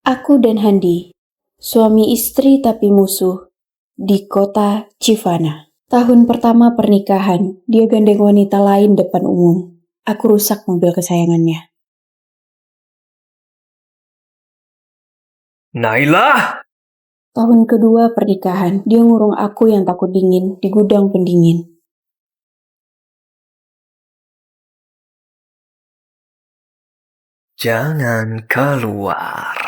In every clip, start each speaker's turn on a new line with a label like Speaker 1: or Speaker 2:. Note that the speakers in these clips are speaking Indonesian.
Speaker 1: Aku dan Handi, suami istri tapi musuh, di kota Civana. Tahun pertama pernikahan, dia gandeng wanita lain depan umum. Aku rusak mobil kesayangannya.
Speaker 2: Naila!
Speaker 1: Tahun kedua pernikahan, dia ngurung aku yang takut dingin di gudang pendingin.
Speaker 2: Jangan keluar.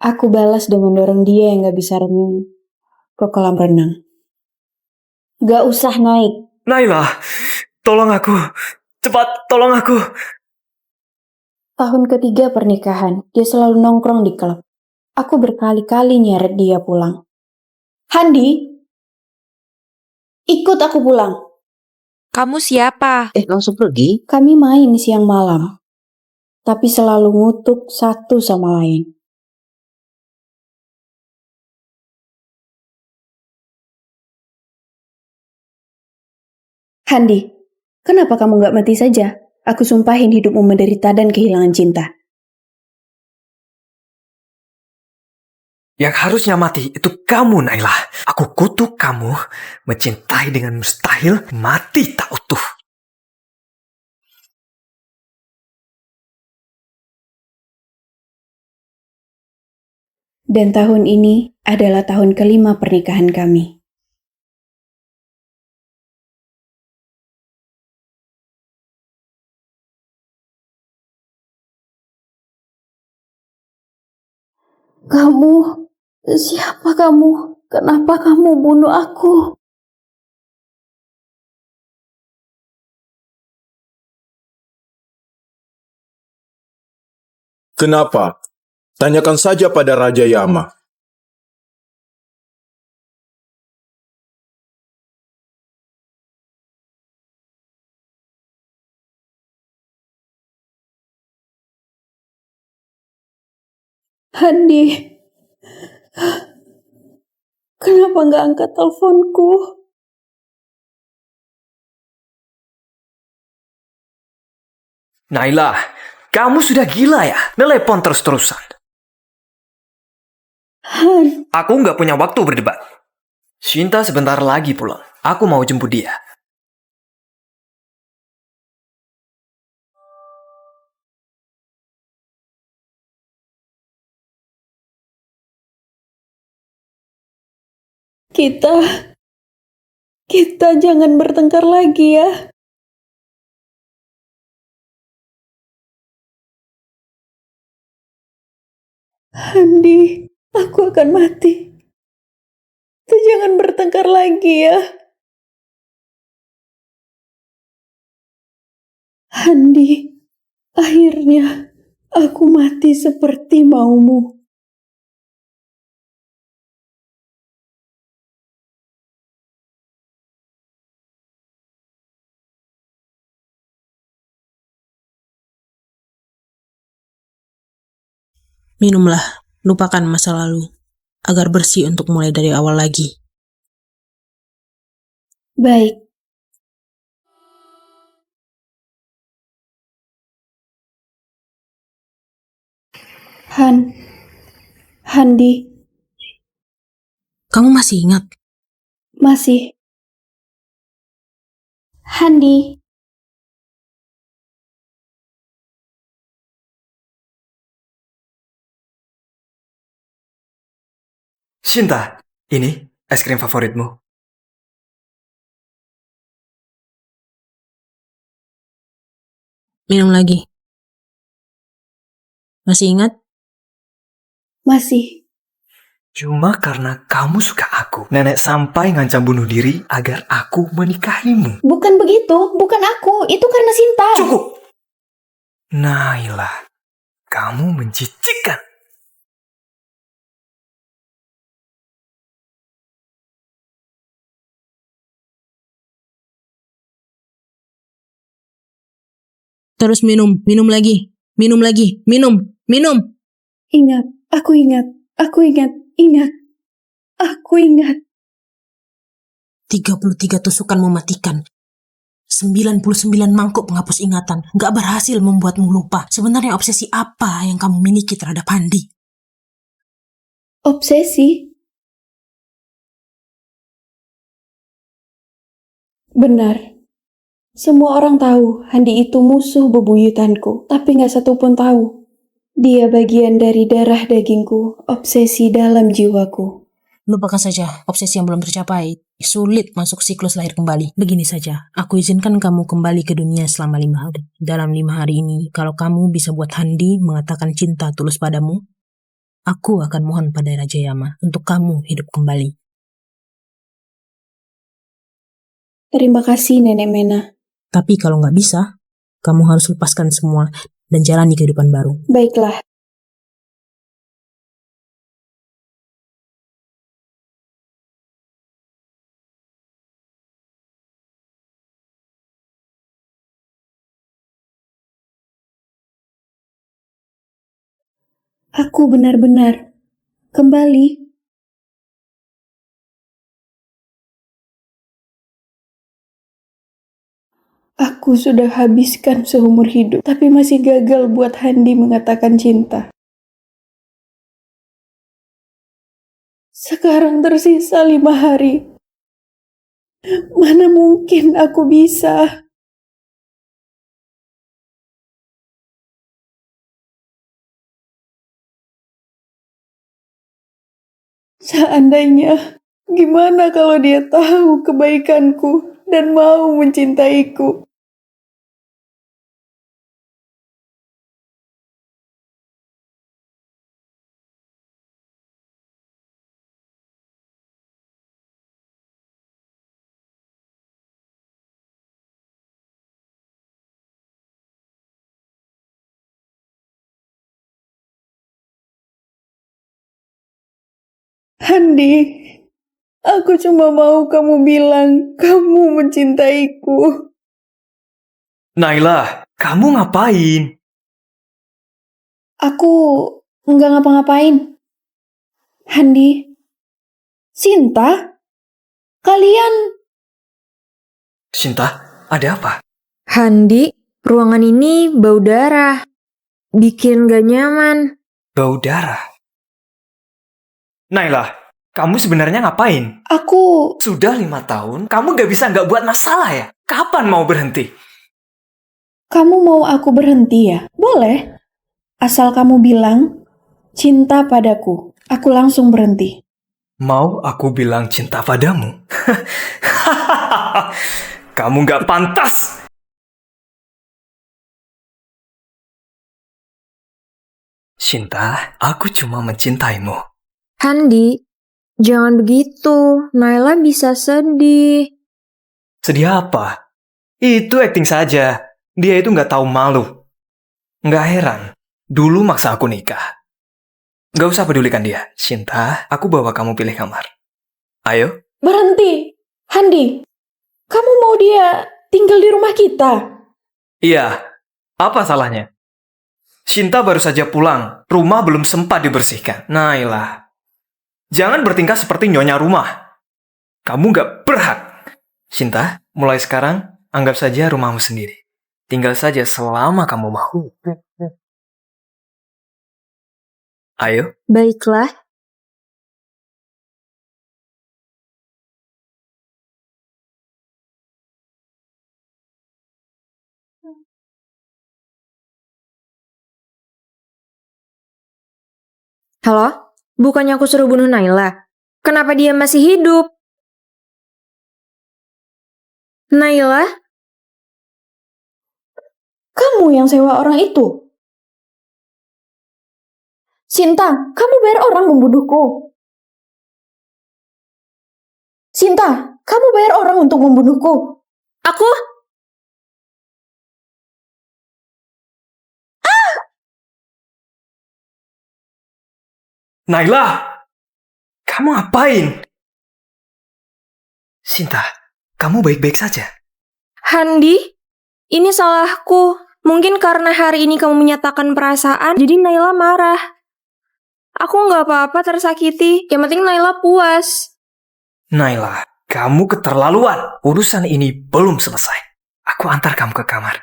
Speaker 1: Aku balas dengan dorong dia yang gak bisa renang ke kolam renang. Gak usah naik.
Speaker 2: Naila, tolong aku. Cepat, tolong aku.
Speaker 1: Tahun ketiga pernikahan, dia selalu nongkrong di klub. Aku berkali-kali nyeret dia pulang. Handi, ikut aku pulang.
Speaker 3: Kamu siapa?
Speaker 4: Langsung pergi?
Speaker 1: Kami main siang malam, tapi selalu ngutuk satu sama lain. Handi, kenapa kamu gak mati saja? Aku sumpahin hidupmu menderita dan kehilangan cinta.
Speaker 2: Yang harusnya mati itu kamu, Naila. Aku kutuk kamu mencintai dengan mustahil mati tak utuh.
Speaker 1: Dan tahun ini adalah tahun kelima pernikahan kami. Kamu, siapa kamu? Kenapa kamu bunuh aku?
Speaker 5: Kenapa? Tanyakan saja pada Raja Yama.
Speaker 1: Handi, kenapa gak angkat teleponku?
Speaker 2: Naila, kamu sudah gila ya? Nelepon terus-terusan.
Speaker 1: Han,
Speaker 2: Aku nggak punya waktu berdebat. Shinta sebentar lagi pulang. Aku mau jemput dia.
Speaker 1: kita jangan bertengkar lagi ya. Handi, aku akan mati. Kita jangan bertengkar lagi ya. Handi, akhirnya aku mati seperti maumu.
Speaker 4: Minumlah, lupakan masa lalu, agar bersih untuk mulai dari awal lagi.
Speaker 1: Baik. Handi.
Speaker 4: Kamu masih ingat?
Speaker 1: Masih. Handi.
Speaker 2: Shinta, ini es krim favoritmu.
Speaker 4: Minum lagi. Masih ingat?
Speaker 1: Masih.
Speaker 2: Cuma karena kamu suka aku, nenek sampai ngancam bunuh diri agar aku menikahimu.
Speaker 1: Bukan begitu, bukan aku. Itu karena Sinta.
Speaker 2: Cukup! Naila, kamu mencicikan.
Speaker 4: Terus minum lagi. Minum lagi, minum.
Speaker 1: Ingat, aku ingat.
Speaker 4: 33 tusukan mematikan. 99 mangkuk penghapus ingatan. Gak berhasil membuatmu lupa. Sebenarnya obsesi apa yang kamu miliki terhadap Handi?
Speaker 1: Obsesi? Benar. Semua orang tahu Handi itu musuh bebuyutanku, tapi gak satupun tahu. Dia bagian dari darah dagingku, obsesi dalam jiwaku.
Speaker 4: Lupakan saja obsesi yang belum tercapai. Sulit masuk siklus lahir kembali. Begini saja, aku izinkan kamu kembali ke dunia selama 5 hari. Dalam 5 hari ini, kalau kamu bisa buat Handi mengatakan cinta tulus padamu, aku akan mohon pada Raja Yama untuk kamu hidup kembali.
Speaker 1: Terima kasih, Nenek Mena.
Speaker 4: Tapi kalau nggak bisa, kamu harus lepaskan semua dan jalani kehidupan baru.
Speaker 1: Baiklah. Aku benar-benar kembali. Aku sudah habiskan seumur hidup, tapi masih gagal buat Handi mengatakan cinta. Sekarang tersisa 5 hari. Mana mungkin aku bisa? Seandainya, gimana kalau dia tahu kebaikanku dan mau mencintaiku? Handi, aku cuma mau kamu bilang kamu mencintaiku.
Speaker 2: Naila, kamu ngapain?
Speaker 1: Aku nggak ngapa-ngapain. Handi, Sinta, kalian...
Speaker 2: Cinta, ada apa?
Speaker 3: Handi, ruangan ini bau darah. Bikin gak nyaman.
Speaker 2: Bau darah. Naila, kamu sebenarnya ngapain?
Speaker 1: Aku...
Speaker 2: Sudah 5 tahun, kamu gak bisa gak buat masalah ya? Kapan mau berhenti?
Speaker 1: Kamu mau aku berhenti ya? Boleh. Asal kamu bilang cinta padaku. Aku langsung berhenti.
Speaker 2: Mau aku bilang cinta padamu? Kamu gak pantas! Cinta, aku cuma mencintaimu.
Speaker 3: Handi, jangan begitu. Naila bisa sedih.
Speaker 2: Sedih apa? Itu acting saja. Dia itu gak tahu malu. Gak heran. Dulu maksa aku nikah. Gak usah pedulikan dia. Cinta, aku bawa kamu pilih kamar. Ayo.
Speaker 1: Berhenti. Handi, kamu mau dia tinggal di rumah kita?
Speaker 2: Iya. Apa salahnya? Cinta baru saja pulang. Rumah belum sempat dibersihkan. Nailah. Jangan bertingkah seperti nyonya rumah. Kamu gak berhak. Cinta, mulai sekarang anggap saja rumahmu sendiri. Tinggal saja selama kamu mau. Ayo.
Speaker 3: Baiklah. Halo? Bukannya aku suruh bunuh Naila? Kenapa dia masih hidup? Naila?
Speaker 1: Kamu yang sewa orang itu? Sinta, kamu bayar orang membunuhku. Sinta, kamu bayar orang untuk membunuhku.
Speaker 3: Aku?
Speaker 2: Naila! Kamu ngapain? Cinta, kamu baik-baik saja.
Speaker 3: Handi? Ini salahku. Mungkin karena hari ini kamu menyatakan perasaan, jadi Naila marah. Aku nggak apa-apa tersakiti. Yang penting Naila puas.
Speaker 2: Naila, kamu keterlaluan. Urusan ini belum selesai. Aku antar kamu ke kamar.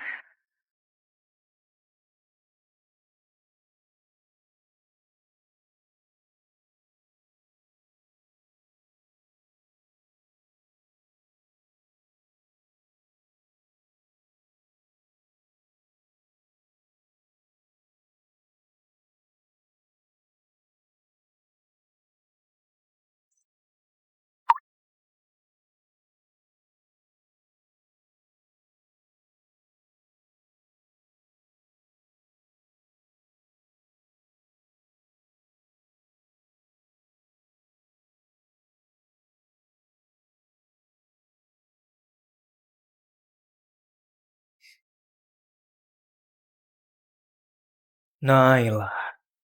Speaker 2: Naila,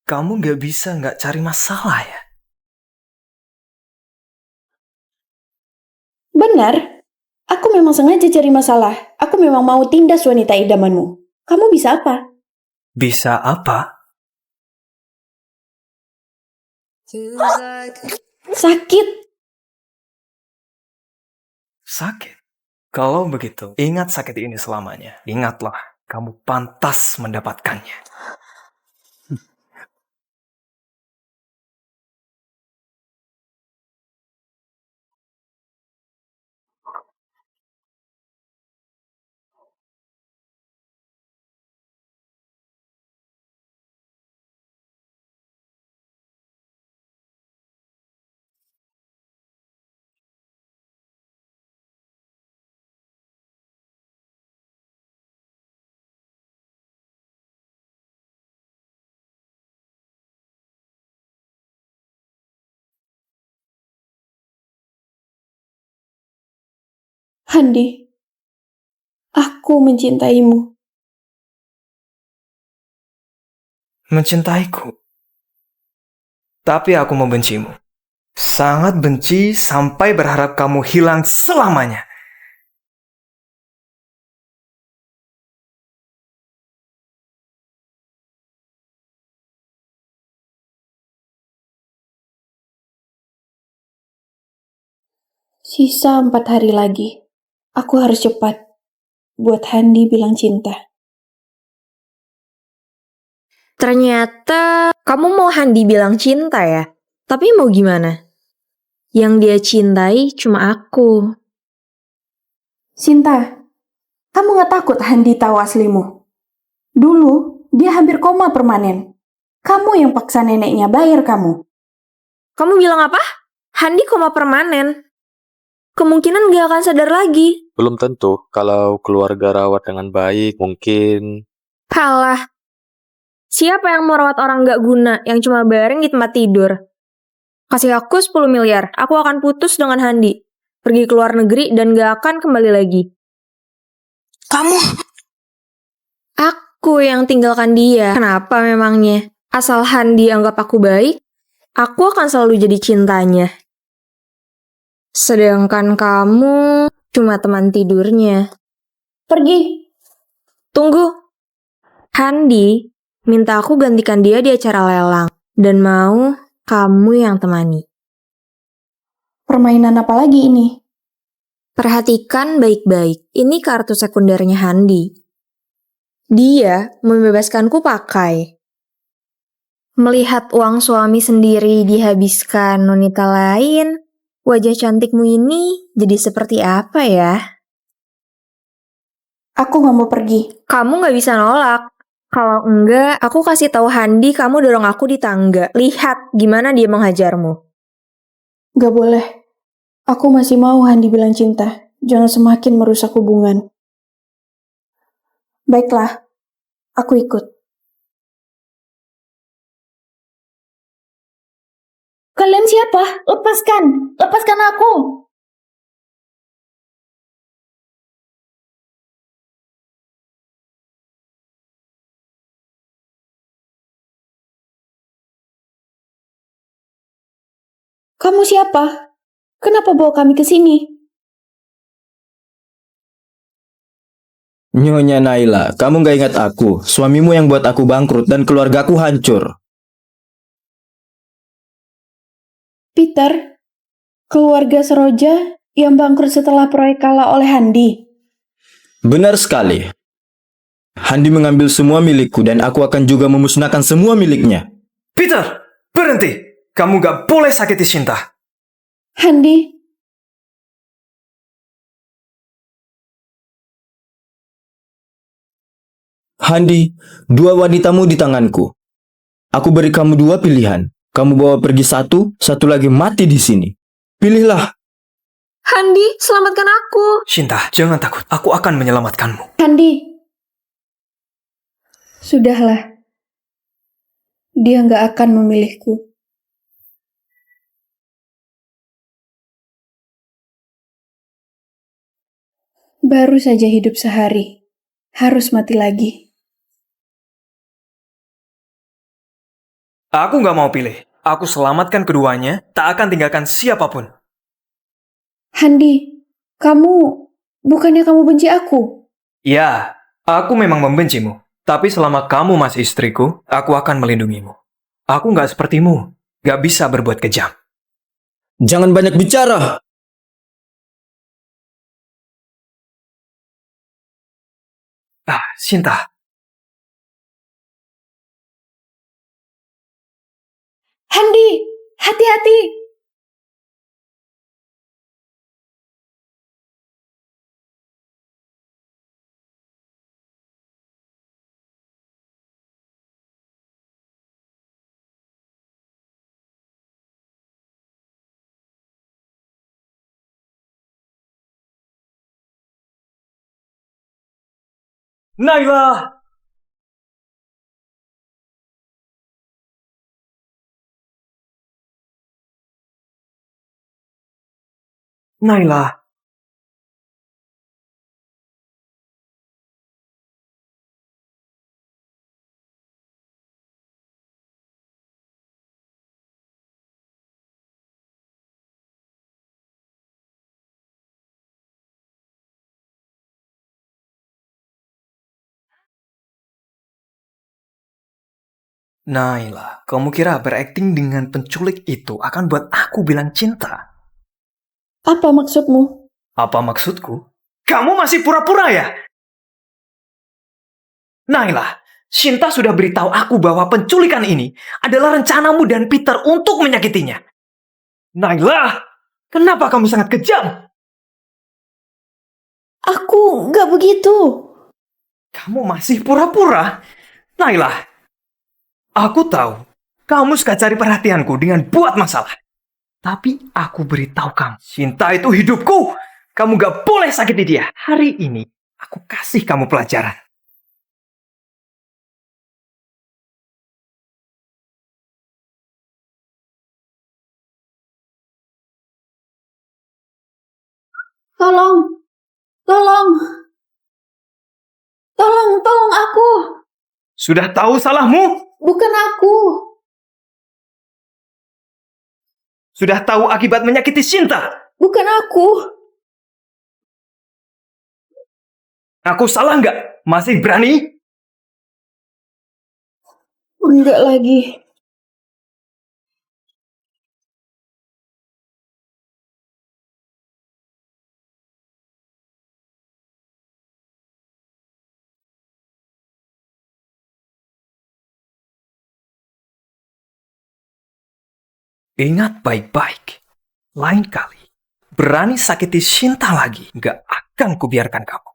Speaker 2: kamu nggak bisa nggak cari masalah ya?
Speaker 1: Benar, aku memang sengaja cari masalah. Aku memang mau tindas wanita idamanmu. Kamu bisa apa?
Speaker 2: Bisa apa?
Speaker 1: Sakit.
Speaker 2: Sakit. Kalau begitu, ingat sakit ini selamanya. Ingatlah, kamu pantas mendapatkannya.
Speaker 1: Handi, aku mencintaimu.
Speaker 2: Mencintaiku. Tapi aku membencimu. Sangat benci sampai berharap kamu hilang selamanya.
Speaker 1: Sisa 4 hari lagi. Aku harus cepat. Buat Handi bilang cinta.
Speaker 3: Ternyata kamu mau Handi bilang cinta ya? Tapi mau gimana? Yang dia cintai cuma aku.
Speaker 1: Sinta, kamu gak takut Handi tahu aslimu? Dulu, dia hampir koma permanen. Kamu yang paksa neneknya bayar kamu.
Speaker 3: Kamu bilang apa? Handi koma permanen. Kemungkinan gak akan sadar lagi.
Speaker 6: Belum tentu. Kalau keluarga rawat dengan baik, mungkin...
Speaker 3: Halah. Siapa yang mau rawat orang gak guna yang cuma bareng di tempat tidur? Kasih aku 10 miliar, aku akan putus dengan Handi. Pergi ke luar negeri dan gak akan kembali lagi.
Speaker 4: Kamu...
Speaker 3: Aku yang tinggalkan dia. Kenapa memangnya? Asal Handi anggap aku baik, aku akan selalu jadi cintanya. Sedangkan kamu cuma teman tidurnya.
Speaker 1: Pergi.
Speaker 3: Tunggu. Handi minta aku gantikan dia di acara lelang. Dan mau kamu yang temani.
Speaker 1: Permainan apa lagi ini?
Speaker 3: Perhatikan baik-baik. Ini kartu sekundernya Handi. Dia membebaskanku pakai. Melihat uang suami sendiri dihabiskan wanita lain, wajah cantikmu ini jadi seperti apa ya?
Speaker 1: Aku gak mau pergi.
Speaker 3: Kamu gak bisa nolak. Kalau enggak, aku kasih tahu Handi kamu dorong aku di tangga. Lihat gimana dia menghajarmu.
Speaker 1: Gak boleh. Aku masih mau Handi bilang cinta. Jangan semakin merusak hubungan. Baiklah, aku ikut. Kalian siapa? Lepaskan! Lepaskan aku! Kamu siapa? Kenapa bawa kami ke sini?
Speaker 7: Nyonya Naila, kamu gak ingat aku, suamimu yang buat aku bangkrut dan keluargaku hancur.
Speaker 1: Peter, keluarga Seroja yang bangkrut setelah proyek kalah oleh Handi.
Speaker 7: Benar sekali. Handi mengambil semua milikku dan aku akan juga memusnahkan semua miliknya.
Speaker 2: Peter, berhenti. Kamu gak boleh sakiti Shinta.
Speaker 1: Handi,
Speaker 7: Handi, dua wanitamu di tanganku. Aku beri kamu dua pilihan. Kamu bawa pergi satu, satu lagi mati di sini. Pilihlah.
Speaker 3: Handi, selamatkan aku.
Speaker 2: Shinta, jangan takut. Aku akan menyelamatkanmu.
Speaker 1: Handi. Sudahlah. Dia nggak akan memilihku. Baru saja hidup sehari. Harus mati lagi.
Speaker 2: Aku nggak mau pilih. Aku selamatkan keduanya, tak akan tinggalkan siapapun.
Speaker 1: Handi, bukannya kamu benci aku?
Speaker 2: Ya, aku memang membencimu. Tapi selama kamu masih istriku, aku akan melindungimu. Aku nggak sepertimu, nggak bisa berbuat kejam.
Speaker 7: Jangan banyak bicara.
Speaker 2: Sinta,
Speaker 1: Handi, hati-hati!
Speaker 2: Naila! Naila, Naila, kamu kira berakting dengan penculik itu akan buat aku bilang cinta?
Speaker 1: Apa maksudmu?
Speaker 2: Apa maksudku? Kamu masih pura-pura ya? Naila, Sinta sudah beritahu aku bahwa penculikan ini adalah rencanamu dan Peter untuk menyakitinya. Naila, kenapa kamu sangat kejam?
Speaker 1: Aku nggak begitu.
Speaker 2: Kamu masih pura-pura? Naila, aku tahu kamu suka cari perhatianku dengan buat masalah. Tapi aku beritahu kamu, Sinta itu hidupku. Kamu gak boleh sakiti dia. Hari ini, aku kasih kamu pelajaran.
Speaker 1: Tolong, tolong, tolong aku.
Speaker 2: Sudah tahu salahmu?
Speaker 1: Bukan aku.
Speaker 2: Sudah tahu akibat menyakiti Sinta?
Speaker 1: Bukan aku.
Speaker 2: Aku salah nggak? Masih berani?
Speaker 1: Enggak lagi.
Speaker 2: Ingat baik-baik. Lain kali, berani sakiti Sinta lagi, nggak akan kubiarkan kamu.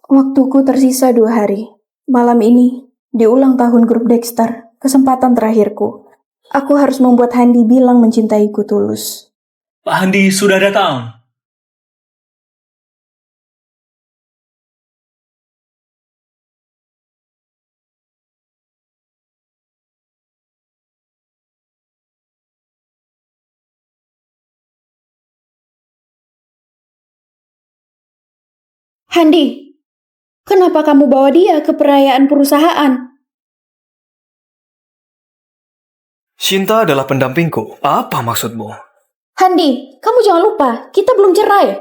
Speaker 1: Waktuku tersisa 2 hari. Malam ini, di ulang tahun grup Dexter, kesempatan terakhirku. Aku harus membuat Handi bilang mencintaiku tulus.
Speaker 8: Pak Handi sudah datang.
Speaker 1: Handi, kenapa kamu bawa dia ke perayaan perusahaan?
Speaker 2: Sinta adalah pendampingku. Apa maksudmu?
Speaker 1: Handi, kamu jangan lupa, kita belum cerai.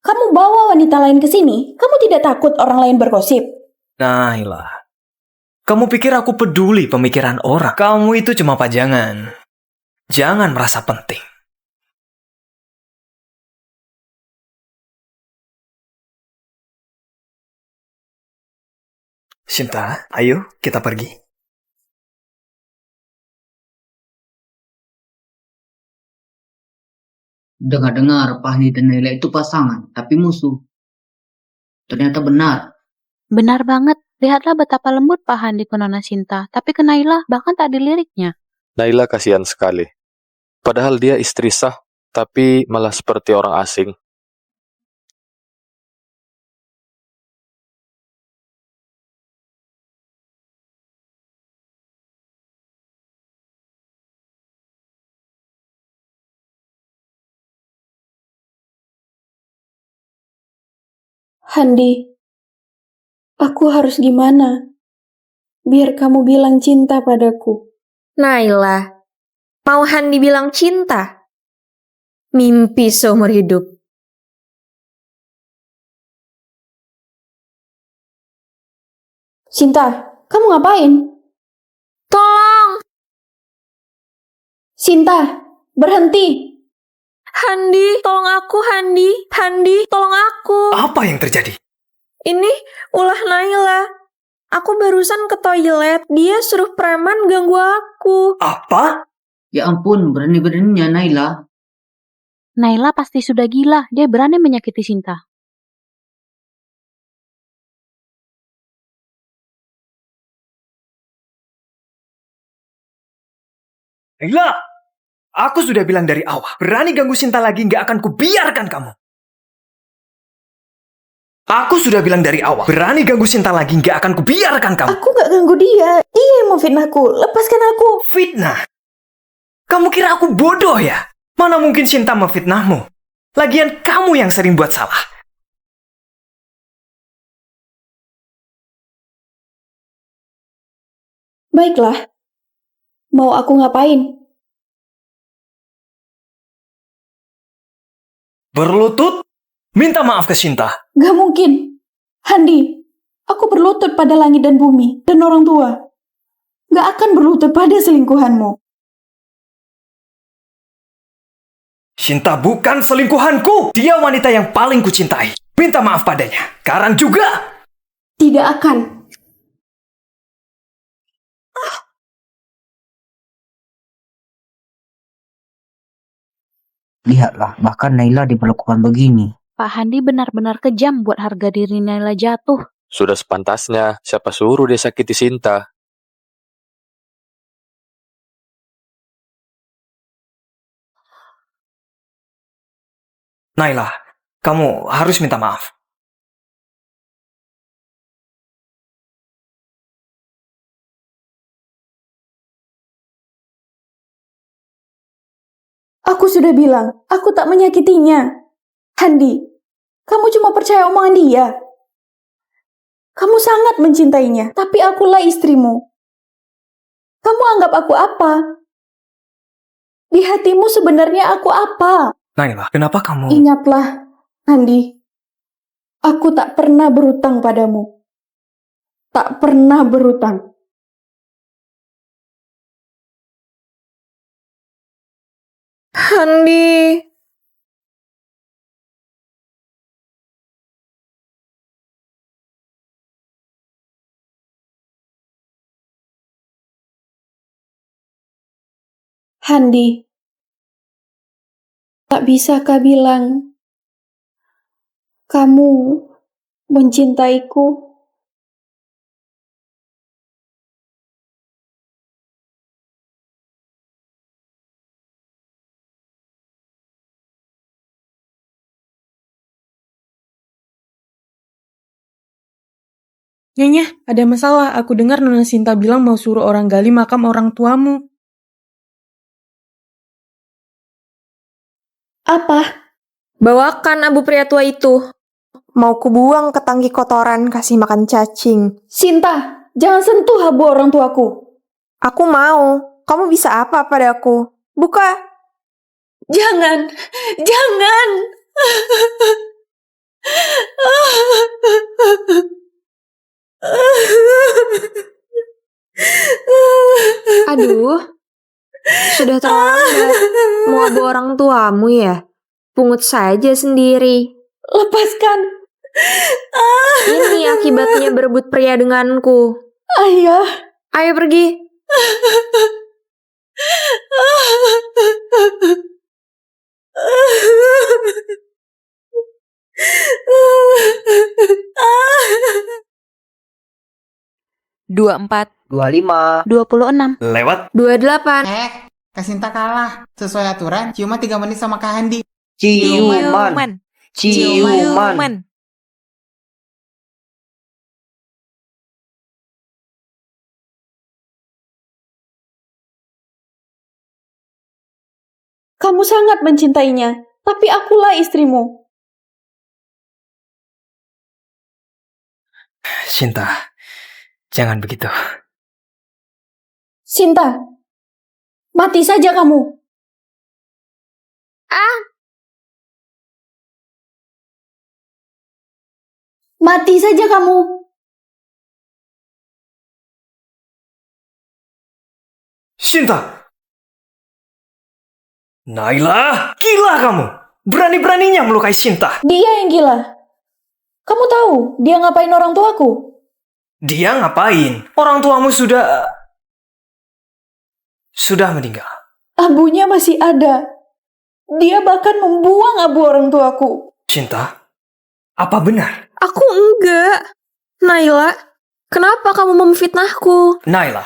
Speaker 1: Kamu bawa wanita lain ke sini, kamu tidak takut orang lain bergosip?
Speaker 2: Naila, kamu pikir aku peduli pemikiran orang? Kamu itu cuma pajangan. Jangan merasa penting. Sinta, ayo kita pergi.
Speaker 9: Dengar-dengar Pak Handi dan Naila itu pasangan, tapi musuh. Ternyata benar.
Speaker 10: Benar banget. Lihatlah betapa lembut Pak Handi ke Nona Sinta, tapi ke Naila bahkan tak diliriknya.
Speaker 6: Naila kasihan sekali. Padahal dia istri sah, tapi malah seperti orang asing.
Speaker 1: Handi, aku harus gimana? Biar kamu bilang cinta padaku.
Speaker 3: Naila, mau Handi bilang cinta? Mimpi seumur hidup.
Speaker 1: Sinta, kamu ngapain?
Speaker 3: Tolong!
Speaker 1: Sinta, berhenti!
Speaker 3: Handi, tolong aku, Handi. Handi, tolong aku.
Speaker 2: Apa yang terjadi?
Speaker 3: Ini ulah Naila. Aku barusan ke toilet. Dia suruh preman ganggu aku.
Speaker 2: Apa?
Speaker 9: Ya ampun, berani-beraninya Naila.
Speaker 10: Naila pasti sudah gila, dia berani menyakiti Sinta.
Speaker 2: Naila! Aku sudah bilang dari awal, berani ganggu Sinta lagi nggak akan kubiarkan kamu. Aku sudah bilang dari awal, berani ganggu Sinta lagi nggak akan kubiarkan kamu.
Speaker 1: Aku gak ganggu dia. Dia yang memfitnahku. Lepaskan aku.
Speaker 2: Fitnah? Kamu kira aku bodoh ya? Mana mungkin Sinta memfitnahmu? Lagian kamu yang sering buat salah.
Speaker 1: Baiklah. Mau aku ngapain?
Speaker 2: Berlutut? Minta maaf ke Sinta.
Speaker 1: Gak mungkin. Handi, aku berlutut pada langit dan bumi dan orang tua. Gak akan berlutut pada selingkuhanmu.
Speaker 2: Sinta bukan selingkuhanku. Dia wanita yang paling kucintai. Minta maaf padanya. Sekarang juga.
Speaker 1: Tidak akan.
Speaker 9: Lihatlah, bahkan Naila diperlakukan begini.
Speaker 10: Pak Handi benar-benar kejam buat harga diri Naila jatuh.
Speaker 6: Sudah sepantasnya, siapa suruh dia sakiti Sinta?
Speaker 2: Naila, kamu harus minta maaf.
Speaker 1: Aku sudah bilang, aku tak menyakitinya. Handi, kamu cuma percaya omongan dia. Kamu sangat mencintainya, tapi akulah istrimu. Kamu anggap aku apa? Di hatimu sebenarnya aku apa?
Speaker 2: Naila, kenapa kamu...
Speaker 1: Ingatlah, Handi. Aku tak pernah berutang padamu. Tak pernah berutang.
Speaker 3: Handi.
Speaker 1: Handi, tak bisakah bilang kamu mencintaiku?
Speaker 11: Nyonya, ada masalah. Aku dengar Nona Sinta bilang mau suruh orang gali makam orang tuamu.
Speaker 1: Apa?
Speaker 3: Bawakan abu pria tua itu. Mau kubuang ke tangki kotoran, kasih makan cacing.
Speaker 1: Sinta, jangan sentuh abu orang tuaku.
Speaker 3: Aku mau. Kamu bisa apa padaku? Buka.
Speaker 1: Jangan, jangan.
Speaker 3: Aduh, sudah terlambat. Mau abu orang tuamu ya? Pungut saja sendiri.
Speaker 1: Lepaskan.
Speaker 3: Ini akibatnya berebut pria denganku.
Speaker 1: Ayah.
Speaker 3: Ayo pergi.
Speaker 10: 24,
Speaker 9: 25.
Speaker 10: 26.
Speaker 2: Lewat.
Speaker 3: 28.
Speaker 12: Kak Sinta kalah. Sesuai aturan, ciuman 3 menit sama Kak Handi.
Speaker 10: Ciuman.
Speaker 1: Kamu sangat mencintainya, tapi akulah istrimu.
Speaker 2: Sinta, jangan begitu.
Speaker 1: Sinta, mati saja kamu. Mati saja kamu.
Speaker 2: Sinta! Naila, gila kamu! Berani-beraninya melukai Sinta.
Speaker 1: Dia yang gila. Kamu tahu dia ngapain orang tuaku?
Speaker 2: Dia ngapain? Orang tuamu sudah meninggal.
Speaker 1: Abunya masih ada. Dia bahkan membuang abu orang tuaku.
Speaker 2: Sinta, apa benar?
Speaker 3: Aku enggak. Naila, kenapa kamu memfitnahku?
Speaker 2: Naila,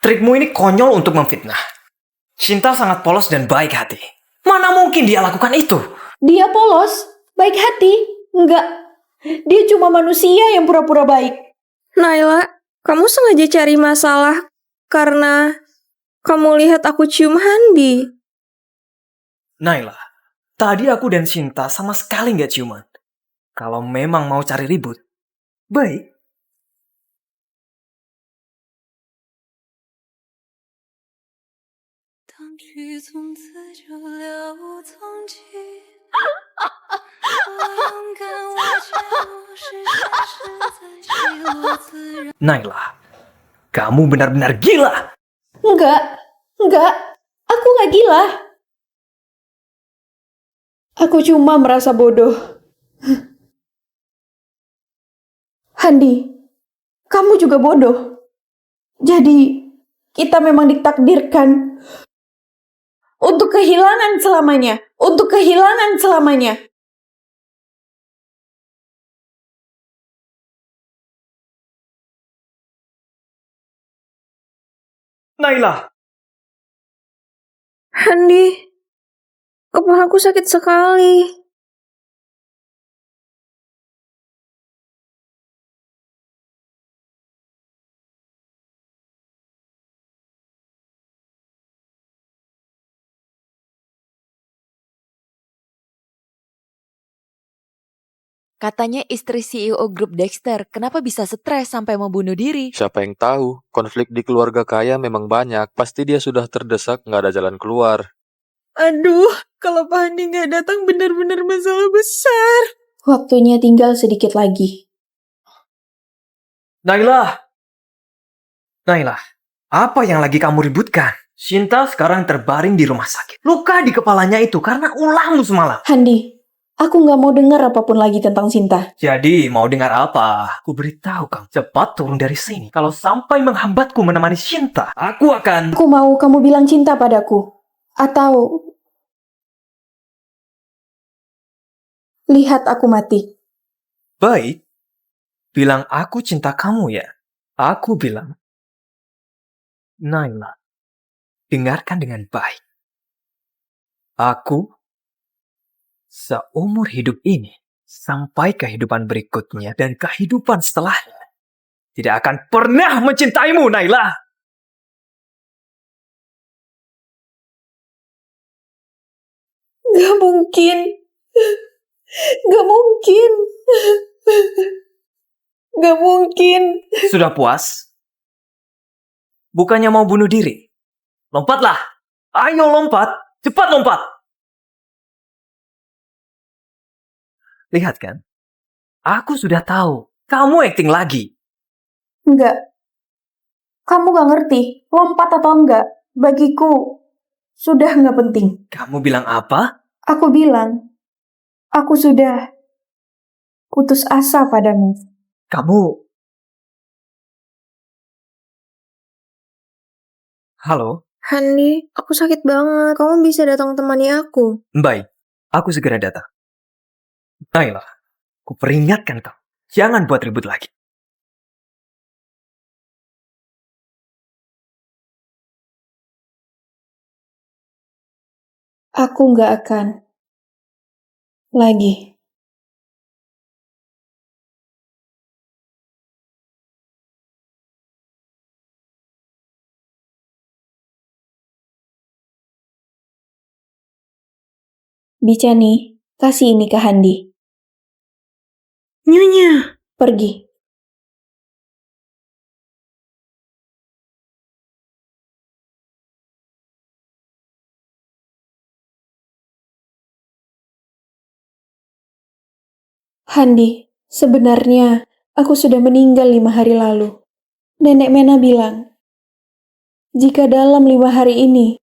Speaker 2: trikmu ini konyol untuk memfitnah. Sinta sangat polos dan baik hati. Mana mungkin dia lakukan itu?
Speaker 1: Dia polos, baik hati. Enggak. Dia cuma manusia yang pura-pura baik.
Speaker 3: Naila, kamu sengaja cari masalah karena kamu lihat aku cium Handi.
Speaker 2: Naila, tadi aku dan Sinta sama sekali nggak ciuman. Kalau memang mau cari ribut, baik. Naila, kamu benar-benar gila.
Speaker 1: Enggak. Aku nggak gila. Aku cuma merasa bodoh. Handi, kamu juga bodoh. Jadi, kita memang ditakdirkan untuk kehilangan selamanya. Untuk kehilangan selamanya.
Speaker 2: Naila,
Speaker 3: Handi, kepalaku sakit sekali.
Speaker 10: Katanya istri CEO grup Dexter, kenapa bisa stres sampai mau bunuh diri?
Speaker 6: Siapa yang tahu? Konflik di keluarga kaya memang banyak. Pasti dia sudah terdesak, nggak ada jalan keluar.
Speaker 11: Aduh, kalau Pak Handi nggak datang benar-benar masalah besar.
Speaker 1: Waktunya tinggal sedikit lagi.
Speaker 2: Naila, apa yang lagi kamu ributkan? Sinta sekarang terbaring di rumah sakit. Luka di kepalanya itu karena ulahmu semalam.
Speaker 1: Handi, aku nggak mau dengar apapun lagi tentang Sinta.
Speaker 2: Jadi, mau dengar apa? Aku beritahu kamu, cepat turun dari sini. Kalau sampai menghambatku menemani Sinta, aku akan...
Speaker 1: Aku mau kamu bilang cinta padaku. Atau... lihat aku mati.
Speaker 2: Baik, bilang aku cinta kamu ya. Aku bilang, Naila, dengarkan dengan baik. Aku, seumur hidup ini, sampai kehidupan berikutnya dan kehidupan setelahnya, tidak akan pernah mencintaimu, Naila.
Speaker 1: Gak mungkin. Gak mungkin. Gak mungkin.
Speaker 2: Sudah puas? Bukannya mau bunuh diri? Lompatlah! Ayo lompat! Cepat lompat! Lihat kan? Aku sudah tahu. Kamu acting lagi.
Speaker 1: Enggak. Kamu gak ngerti. Lompat atau enggak. Bagiku, sudah gak penting.
Speaker 2: Kamu bilang apa?
Speaker 1: Aku bilang, aku sudah putus asa padamu.
Speaker 2: Kamu... Halo?
Speaker 3: Handi, aku sakit banget. Kamu bisa datang temani aku.
Speaker 2: Baik, aku segera datang. Naila, aku peringatkan kamu. Jangan buat ribut lagi.
Speaker 1: Aku nggak akan. Lagi. Bicani, kasih ini ke Handi.
Speaker 11: Nyonya.
Speaker 1: Pergi. Handi, sebenarnya aku sudah meninggal 5 hari lalu. Nenek Mena bilang, jika dalam 5 hari ini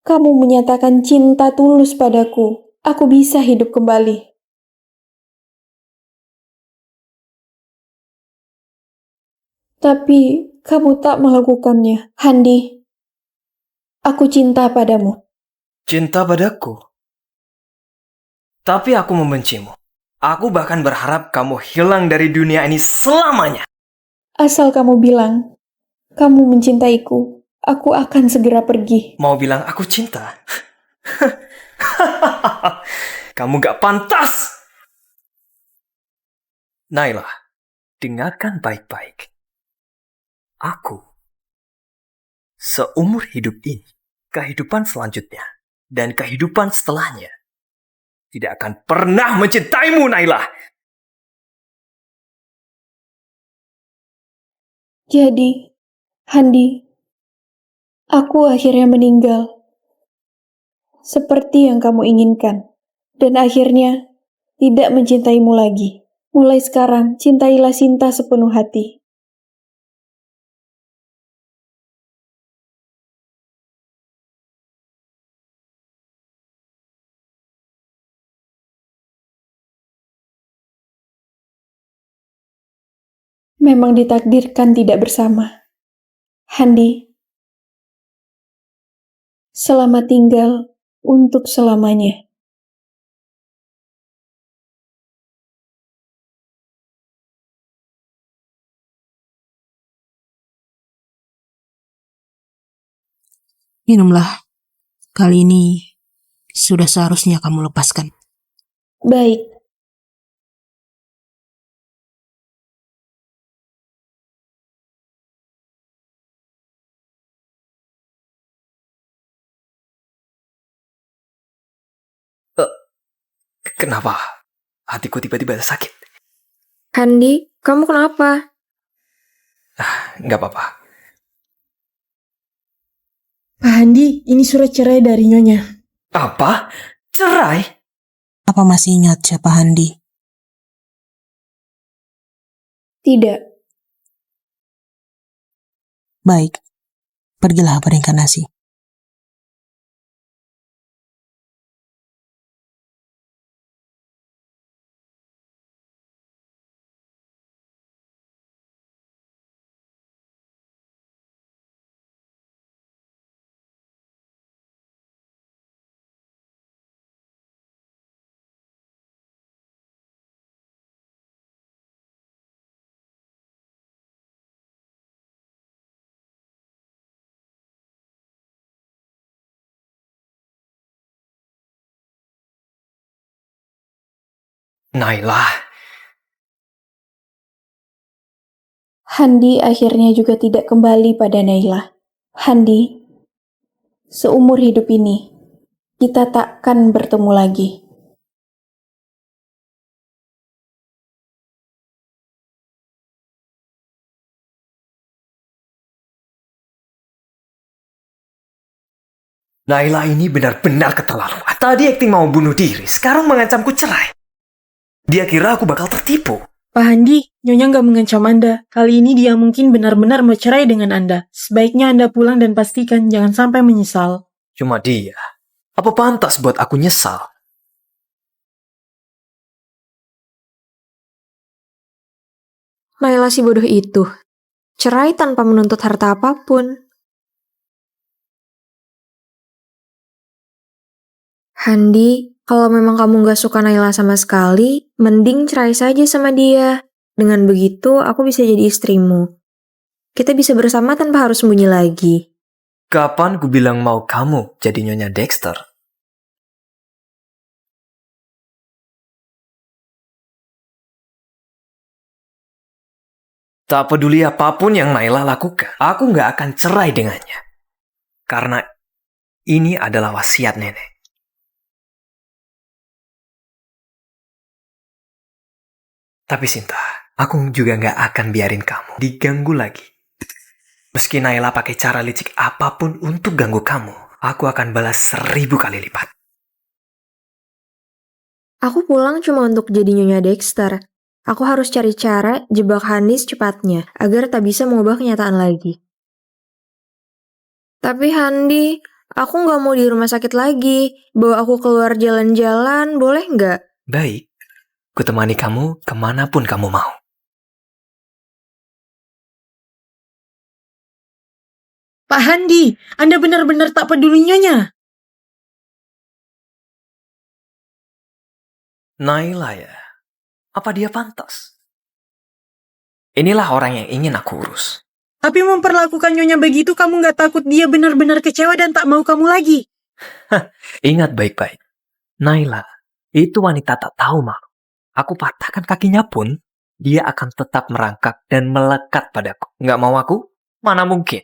Speaker 1: kamu menyatakan cinta tulus padaku, aku bisa hidup kembali. Tapi kamu tak melakukannya. Handi, aku cinta padamu.
Speaker 2: Cinta padaku. Tapi aku membencimu. Aku bahkan berharap kamu hilang dari dunia ini selamanya.
Speaker 1: Asal kamu bilang, kamu mencintaiku, aku akan segera pergi.
Speaker 2: Mau bilang aku cinta? Kamu gak pantas! Naila, dengarkan baik-baik. Aku, seumur hidup ini, kehidupan selanjutnya, dan kehidupan setelahnya, tidak akan pernah mencintaimu, Naila.
Speaker 1: Jadi, Handi, aku akhirnya meninggal. Seperti yang kamu inginkan. Dan akhirnya, tidak mencintaimu lagi. Mulai sekarang, cintailah Sinta sepenuh hati. Memang ditakdirkan tidak bersama. Handi, selamat tinggal untuk selamanya.
Speaker 4: Minumlah. Kali ini sudah seharusnya kamu lepaskan.
Speaker 1: Baik.
Speaker 2: Kenapa hatiku tiba-tiba sakit?
Speaker 3: Handi, kamu kenapa?
Speaker 2: Nggak apa-apa.
Speaker 11: Pak Handi, ini surat cerai dari Nyonya.
Speaker 2: Apa? Cerai?
Speaker 4: Apa masih ingat siapa Handi?
Speaker 1: Tidak.
Speaker 4: Baik, pergilah berinkarnasi.
Speaker 2: Naila.
Speaker 1: Handi akhirnya juga tidak kembali pada Naila. Handi, seumur hidup ini, kita takkan bertemu lagi.
Speaker 2: Naila ini benar-benar keterlaluan. Tadi akting mau bunuh diri, sekarang mengancamku cerai. Dia kira aku bakal tertipu.
Speaker 11: Pak Handi, Nyonya nggak mengancam Anda. Kali ini dia mungkin benar-benar mau cerai dengan Anda. Sebaiknya Anda pulang dan pastikan jangan sampai menyesal.
Speaker 2: Cuma dia. Apa pantas buat aku nyesal?
Speaker 3: Naila si bodoh itu. Cerai tanpa menuntut harta apapun. Handi, kalau memang kamu gak suka Naila sama sekali, mending cerai saja sama dia. Dengan begitu, aku bisa jadi istrimu. Kita bisa bersama tanpa harus sembunyi lagi.
Speaker 2: Kapan ku bilang mau kamu jadi Nyonya Dexter? Tak peduli apapun yang Naila lakukan, aku nggak akan cerai dengannya. Karena ini adalah wasiat nenek. Tapi Sinta, aku juga nggak akan biarin kamu diganggu lagi. Meski Naila pakai cara licik apapun untuk ganggu kamu, aku akan balas 1000 kali lipat.
Speaker 3: Aku pulang cuma untuk jadi Nyonya Dexter. Aku harus cari cara jebak Handi secepatnya, agar tak bisa mengubah kenyataan lagi. Tapi Handi, aku nggak mau di rumah sakit lagi. Bawa aku keluar jalan-jalan, boleh nggak?
Speaker 2: Baik, ku temani kamu kemanapun kamu mau.
Speaker 11: Pak Handi, Anda benar-benar tak peduli Nyonya.
Speaker 2: Naila ya? Apa dia pantas? Inilah orang yang ingin aku urus.
Speaker 11: Tapi memperlakukan Nyonya begitu, kamu nggak takut dia benar-benar kecewa dan tak mau kamu lagi?
Speaker 2: Ingat baik-baik. Naila, itu wanita tak tahu malu. Aku patahkan kakinya pun, dia akan tetap merangkak dan melekat padaku. Nggak mau aku? Mana mungkin.